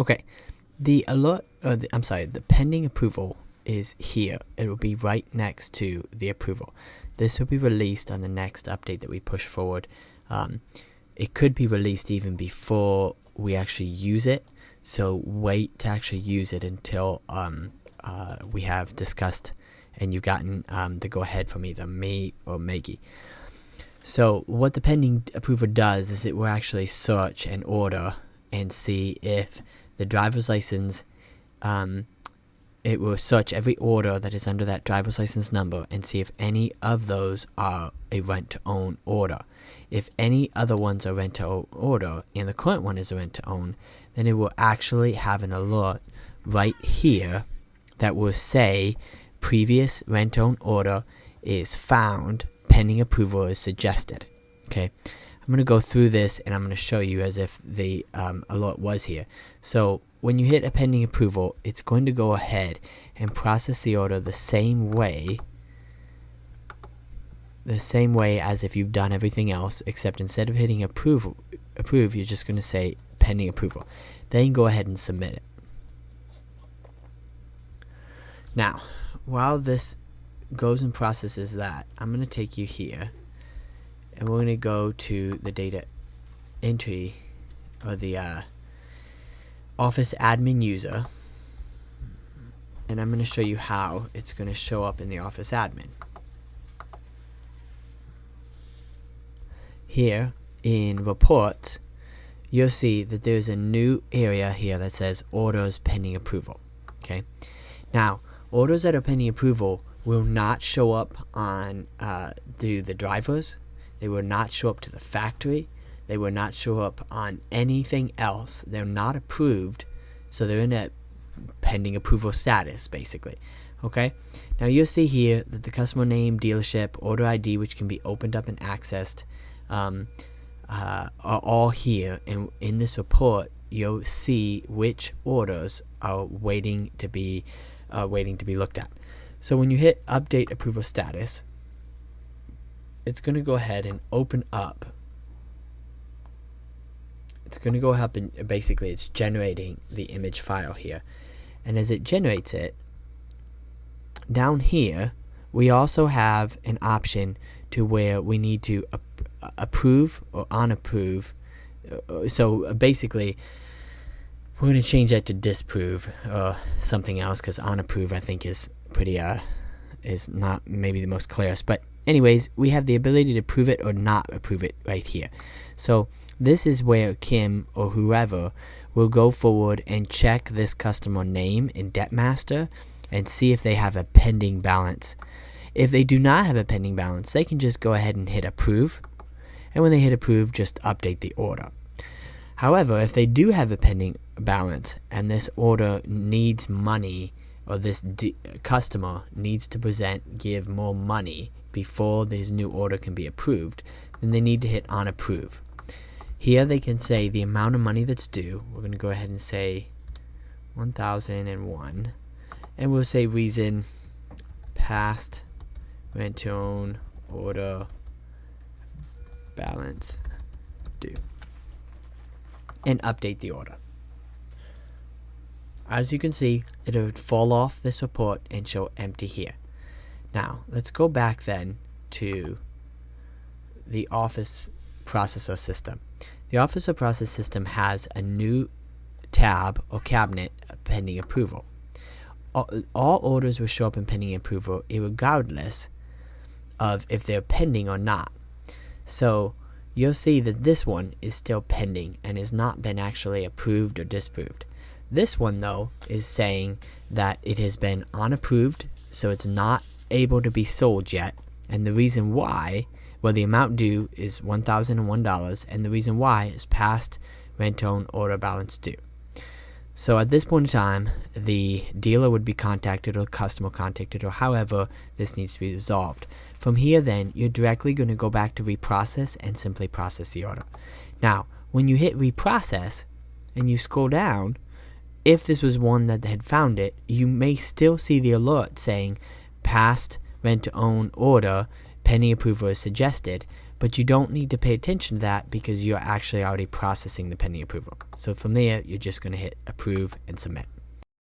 Okay, the alert, the pending approval is here. It will be right next to the approval. This will be released on the next update that we push forward. It could be released even before we actually use it, so wait to actually use it until we have discussed and you've gotten the go-ahead from either me or Maggie. So what the pending approval does is it will actually search an order and see if the driver's license, it will search every order that is under that driver's license number and see if any of those are a rent-to-own order. If any other ones are rent-to-own order and the current one is a rent-to-own, then it will actually have an alert right here that will say previous rent-to-own order is found, pending approval is suggested. Okay, I'm going to go through this and I'm going to show you as if the alert was here. So when you hit a pending approval, it's going to go ahead and process the order the same way as if you've done everything else, except instead of hitting approve, you're just going to say pending approval. Then go ahead and submit it. Now, while this goes and processes that, I'm going to take you here and we're going to go to the data entry, or the office admin user, and I'm going to show you how it's going to show up in the office admin. Here in reports, you'll see that there's a new area here that says orders pending approval. Okay, now orders that are pending approval will not show up on the drivers. They will not show up to the factory. They will not show up on anything else. They're not approved, so they're in a pending approval status, basically. Okay, now you'll see here that the customer name, dealership, order ID, which can be opened up and accessed, are all here. And in this report, you'll see which orders are waiting to be looked at. So when you hit update approval status, it's going to go ahead and open up. It's going to go up and basically it's generating the image file here. And as it generates it, down here, we also have an option to where we need to approve or unapprove. So basically, we're going to change that to disapprove or something else, because unapprove I think is pretty is not maybe the most clearest. But anyways, we have the ability to approve it or not approve it right here. So this is where Kim or whoever will go forward and check this customer name in DebtMaster and see if they have a pending balance. If they do not have a pending balance, they can just go ahead and hit approve, and when they hit approve, just update the order. However, if they do have a pending balance and this order needs money, or this customer needs to give more money before this new order can be approved, then they need to hit on approve. Here they can say the amount of money that's due. We're going to go ahead and say 1,001, and we'll say reason past rent-to-own order balance due, and update the order. As you can see, it would fall off this report and show empty here. Now, let's go back then to the Office Processor System. The Office Processor System has a new tab or cabinet pending approval. All orders will show up in pending approval regardless of if they're pending or not. So you'll see that this one is still pending and has not been actually approved or disapproved. This one, though, is saying that it has been unapproved, so it's not able to be sold yet. And the reason why, well, the amount due is $1,001, and the reason why is past rent-to-own order balance due. So at this point in time, the dealer would be contacted or customer contacted, or however this needs to be resolved. From here, then, you're directly going to go back to reprocess and simply process the order. Now, when you hit reprocess and you scroll down, if this was one that had found it, you may still see the alert saying past rent-to-own order pending approval is suggested, but you don't need to pay attention to that because you're actually already processing the pending approval. So from there, you're just going to hit approve and submit.